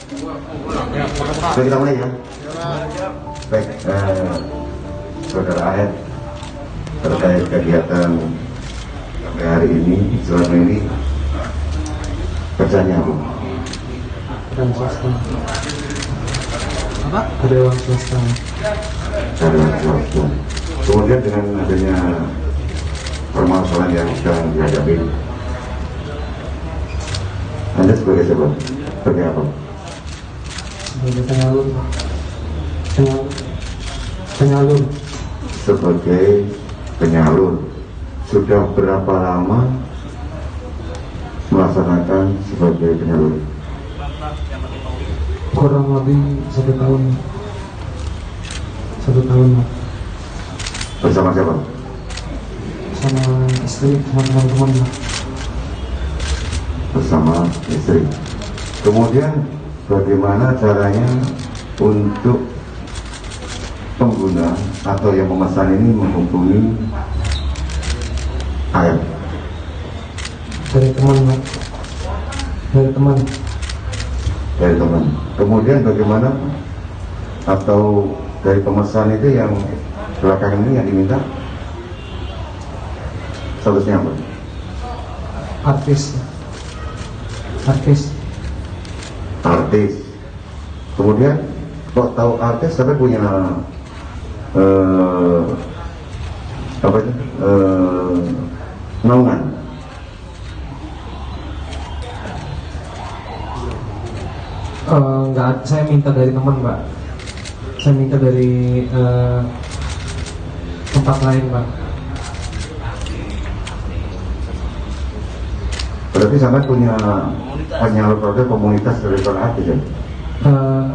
Oke, kita mulai ya. Baik, Saudara Aed, terkait kegiatan sampai hari ini, selama ini kerjanya apa? Dan swasta. Apa? Karyawan swasta. Karyawan swasta. Kemudian dengan adanya permasalahan yang sedang dihadapi, Anda sebagai siapa? Sebagai apa? Sebagai penyalur. Penyalur. Sebagai penyalur. Sudah berapa lama melaksanakan sebagai penyalur? Kurang lebih 1 tahun. 1 tahun. Bersama siapa? Sama istri, sama teman-teman. Bersama istri. Kemudian bagaimana caranya untuk pengguna atau yang memesan ini menghubungi Aed? Dari teman, Pak. Dari teman. Dari teman. Kemudian bagaimana atau dari pemesan itu yang belakangan ini yang diminta statusnya apa? Artis. Kemudian kok tahu artis tapi punya apa itu naungan? Enggak, saya minta dari teman, Pak. Saya minta dari tempat lain, Pak. Berarti sangat punya penyalur produk komunitas dari seorang artis ya?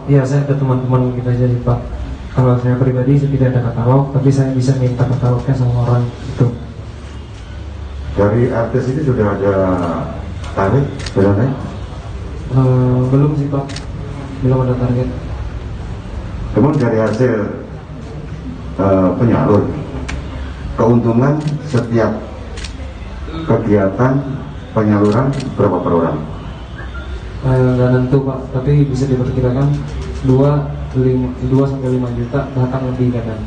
Ya, saya ada teman-teman kita aja sih, Pak. Kalau saya pribadi saya tidak ada katalog, tapi saya bisa minta katalognya sama orang itu. Dari artis itu sudah ada tarif berapa? Belum sih, Pak. Belum ada target. Kemudian dari hasil penyalur, keuntungan setiap kegiatan penyaluran berapa per orang? Nggak tentu, Pak, tapi bisa diperkirakan 2 sampai 5 juta, bahkan lebih kadang.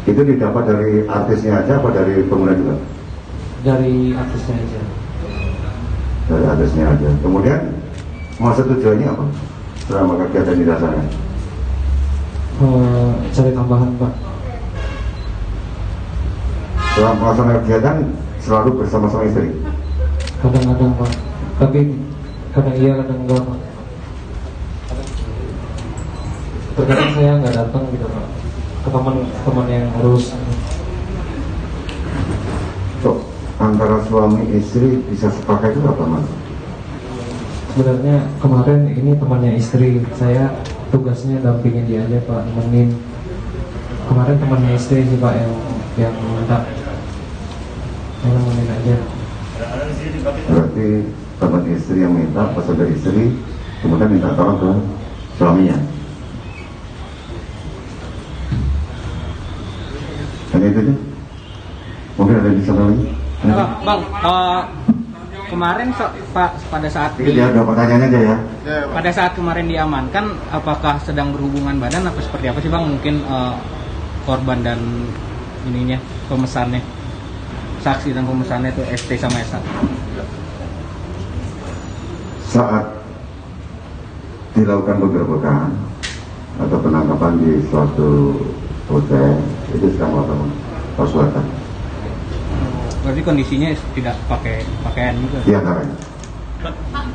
Itu didapat dari artisnya aja apa dari pengguna juga? Dari artisnya aja. Dari artisnya aja. Kemudian maksud tujuannya apa selama kegiatan dilaksanakan? Cari tambahan, Pak. Selama melaksanakan kegiatan selalu bersama-sama istri? Kadang-kadang, Pak, tapi kadang iya, kadang enggak, Pak. Terkadang saya nggak datang gitu, Pak, ke teman yang harus. Cok, antara suami istri bisa sepakat itu apa, Mas? Sebenarnya kemarin ini temannya istri, saya tugasnya dampingin dia aja, Pak, nemenin. Kemarin temannya istri sih, Pak, yang minta, saya nemenin aja. Berarti teman istri yang minta, pesan dari istri, kemudian minta tolong ke suaminya. Hanya itu aja? Mungkin ada di sana lagi? Bang, kemarin Pak pada saat Ini dia ada pertanyaannya aja ya. pada saat kemarin diamankan, apakah sedang berhubungan badan apa seperti apa sih, Bang? Mungkin korban dan ininya pemesannya, saksi dan pemesannya itu ST sama SA. Saat dilakukan penggerbekan atau penangkapan di suatu hotel, itu sedang melakukan perbuatan. Berarti kondisinya tidak pakai pakaian juga. Iya, karena Pak,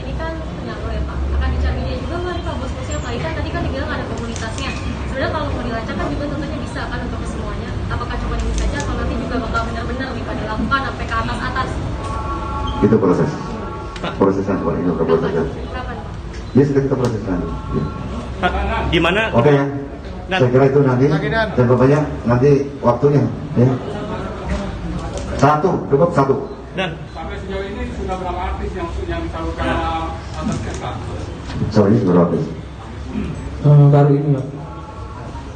ini kan penyalur ya, Pak. Akan dicari dia juga nggak nih, Pak, bos-bosnya? Apalagi kan tadi kan dibilang ada komunitasnya. Sebenarnya kalau mau dilacak kan juga tentunya bisa kan untuk kesemuanya. Apakah cuma ini saja atau nanti juga bakal benar-benar nih Pak dilakukan sampai ke atas-atas? itu prosesnya seperti itu ke prosesnya. Kapan, Pak? Ya sudah kita proseskan. Ya. Pak, gimana? Oke ya. Saya kira itu nanti dan bapaknya nanti waktunya. Ya. Cukup satu. Dan Sampai sejauh ini sudah berapa artis yang disalurkan atas Pak? So ini sudah habis. Baru ini, Pak.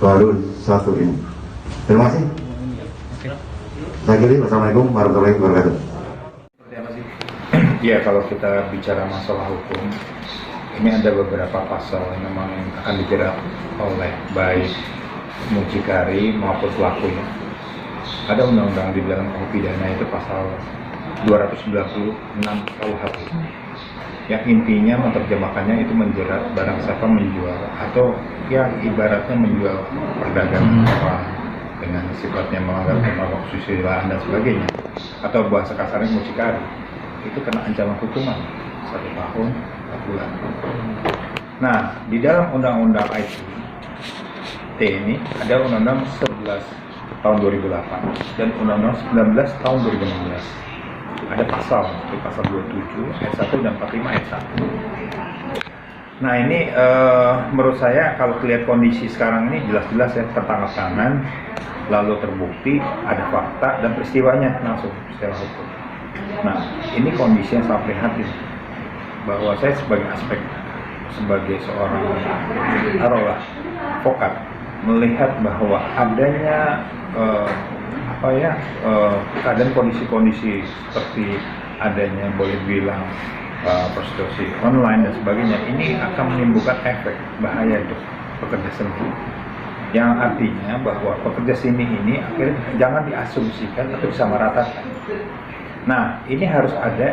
Baru satu ini. Terima kasih. Saya kira wassalamualaikum warahmatullahi wabarakatuh. Ya, kalau kita bicara masalah hukum, ini ada beberapa pasal yang memang akan dijerat oleh baik mucikari maupun pelakunya. Ada undang-undang di dalam hukum pidana itu pasal 296 KUHP yang intinya menerjemahkannya itu menjerat barang siapa menjual atau ya ibaratnya menjual perdagangan orang dengan sifatnya melanggar norma kesusilaan dan sebagainya, atau bahasa kasarnya mucikari, itu kena ancaman hukuman 1 tahun 4 bulan. Nah, di dalam undang-undang ITE ini ada undang-undang 11 tahun 2008 dan undang-undang 19 tahun 2016. Ada pasal, itu pasal 27 ayat 1 dan 45 ayat 1. Nah ini menurut saya kalau lihat kondisi sekarang ini jelas-jelas ya, tertangkap tangan, lalu terbukti, ada fakta dan peristiwanya langsung secara hukum. Nah ini kondisi yang sangat prihatin, bahwa saya sebagai seorang taruhlah advokat melihat bahwa adanya keadaan kondisi-kondisi seperti adanya boleh bilang prostitusi online dan sebagainya, ini akan menimbulkan efek bahaya untuk pekerja seni, yang artinya bahwa pekerja seni ini akhirnya jangan diasumsikan atau disamaratakan. Nah ini harus ada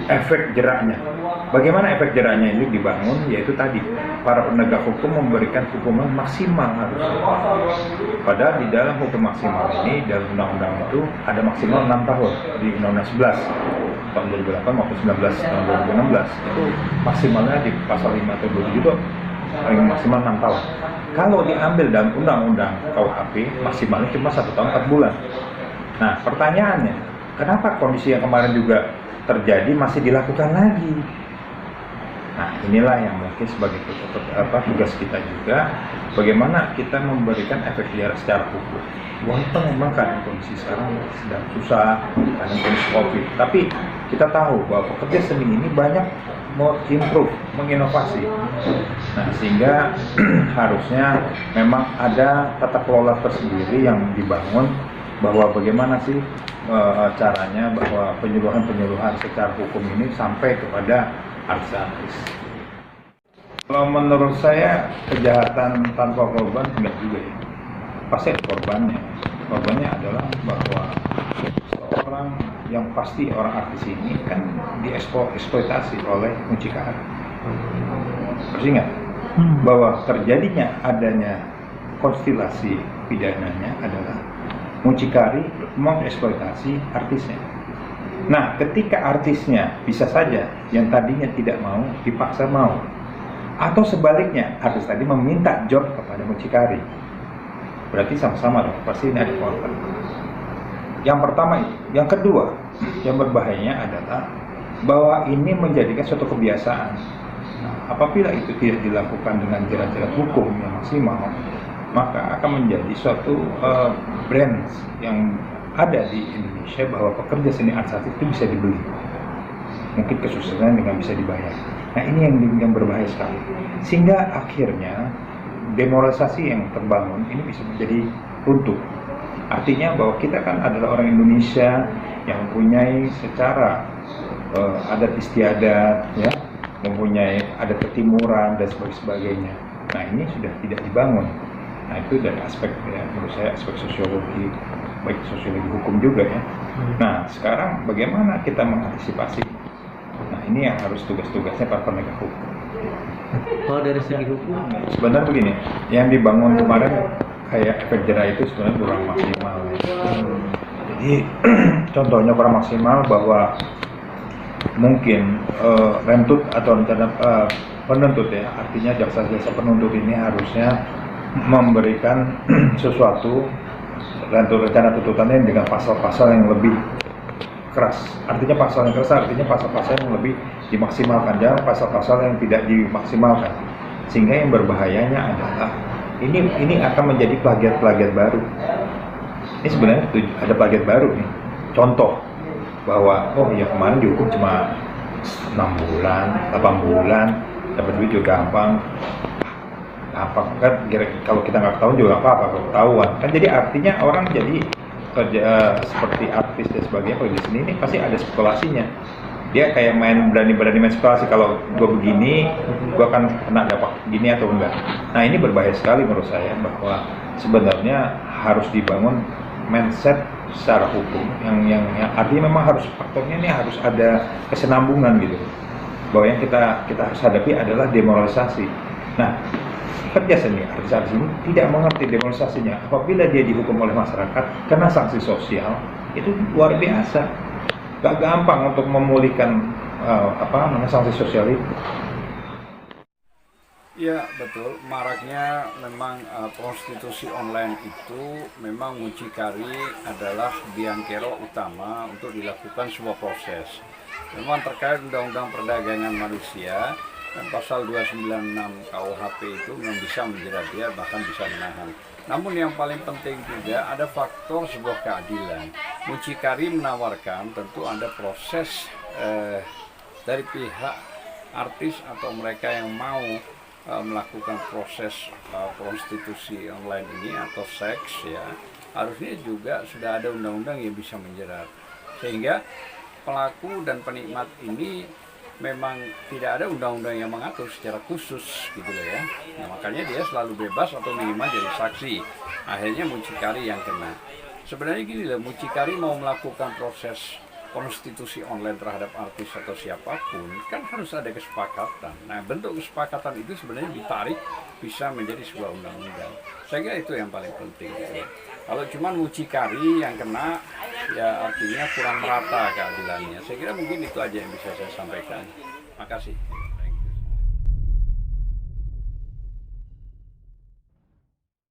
efek jeraknya. Bagaimana efek jeraknya ini dibangun? Yaitu tadi para penegak hukum memberikan hukuman maksimal harusnya. Padahal di dalam hukum maksimal ini dalam undang-undang itu ada maksimal 6 tahun di undang-undang 11 tahun 2008 maupun 19 tahun 2016 itu maksimalnya di pasal 5 atau 27 itu paling maksimal 6 tahun. Kalau diambil dalam undang-undang KUHP maksimalnya cuma 1 tahun 4 bulan. Nah pertanyaannya, kenapa kondisi yang kemarin juga terjadi masih dilakukan lagi? Nah inilah yang mungkin sebagai tugas kita juga, bagaimana kita memberikan efek jerah secara hukum. Walaupun memang keadaan kondisi sekarang sedang susah, keadaan kondisi COVID, tapi kita tahu bahwa pekerja seni ini banyak mau improve, menginovasi. Nah sehingga harusnya memang ada tata kelola tersendiri yang dibangun, bahwa bagaimana sih caranya bahwa penyuluhan secara hukum ini sampai kepada artis-artis. Kalau menurut saya kejahatan tanpa korban enggak juga ya. Pasti ada korbannya. Korbannya adalah bahwa seorang yang pasti orang artis ini kan dieksploitasi oleh mucikari. Harus ingat bahwa terjadinya adanya konstelasi pidananya adalah mucikari mengeksploitasi artisnya. Nah, ketika artisnya bisa saja yang tadinya tidak mau dipaksa mau, atau sebaliknya artis tadi meminta job kepada mucikari, berarti sama-sama dong, pasti ini ada korban. Yang pertama itu. Yang kedua, yang berbahayanya adalah bahwa ini menjadikan suatu kebiasaan. Nah, apabila itu tidak dilakukan dengan jerat-jerat hukum yang maksimal, maka akan menjadi suatu brand yang ada di Indonesia bahwa pekerja seni artis itu bisa dibeli, mungkin kesusahan dengan bisa dibayar. Nah ini yang berbahaya sekali, sehingga akhirnya demoralisasi yang terbangun ini bisa menjadi runtuh. Artinya bahwa kita kan adalah orang Indonesia yang mempunyai secara adat istiadat, ya, mempunyai adat ketimuran dan sebagainya. Nah ini sudah tidak dibangun. Nah itu dari aspek ya, menurut saya aspek sosiologi, baik sosiologi hukum juga ya. Nah sekarang bagaimana kita mengantisipasi? Nah ini yang harus tugas-tugasnya para penegak hukum. Kalau dari segi hukum, sebenarnya begini, yang dibangun kemarin kayak efek jerah itu sebenarnya kurang maksimal. Jadi contohnya kurang maksimal bahwa mungkin rentut atau rencana penuntut ya, artinya jaksa penuntut ini harusnya memberikan sesuatu rencana tuntutannya dengan pasal-pasal yang lebih keras. Artinya pasal yang keras artinya pasal-pasal yang lebih dimaksimalkan, jangan pasal-pasal yang tidak dimaksimalkan. Sehingga yang berbahayanya adalah ini akan menjadi plagiat baru. Ini sebenarnya ada plagiat baru nih. Contoh bahwa kemarin dihukum cuma 6 bulan, 8 bulan, dapat duit juga gampang. Apa kan kalau kita nggak ketahuan juga apa ketahuan kan, jadi artinya orang jadi kerja seperti artis dan sebagainya kalau di sini ini pasti ada spekulasinya. Dia kayak berani-berani main spekulasi, kalau gue begini, gue akan kena dampak gini atau enggak. Nah ini berbahaya sekali menurut saya, bahwa sebenarnya harus dibangun mindset secara hukum yang artinya memang harus faktornya ini harus ada kesenambungan gitu, bahwa yang kita harus hadapi adalah demoralisasi. Nah kerja seni artis ini tidak mengerti demoralisasinya. Apabila dia dihukum oleh masyarakat kena sanksi sosial, itu luar biasa. Gak gampang untuk memulihkan sanksi sosial itu. Ya betul, maraknya memang prostitusi online itu memang mucikari adalah biang kerok utama untuk dilakukan sebuah proses. Memang terkait Undang-Undang Perdagangan Manusia dan pasal 296 KUHP itu memang bisa menjerat dia, bahkan bisa menahan. Namun yang paling penting juga ada faktor sebuah keadilan. Mucikari menawarkan tentu ada proses dari pihak artis atau mereka yang mau melakukan proses prostitusi online ini atau seks, ya harusnya juga sudah ada undang-undang yang bisa menjerat, sehingga pelaku dan penikmat ini memang tidak ada undang-undang yang mengatur secara khusus gitu loh ya. Nah, makanya dia selalu bebas atau minimal jadi saksi. Akhirnya mucikari yang kena. Sebenarnya gini loh, mucikari mau melakukan proses prostitusi online terhadap artis atau siapapun kan harus ada kesepakatan. Nah, bentuk kesepakatan itu sebenarnya ditarik bisa menjadi sebuah undang-undang. Saya kira itu yang paling penting gitu. Kalau cuma mucikari yang kena, ya artinya kurang merata keadilannya. Saya kira mungkin itu aja yang bisa saya sampaikan. Makasih.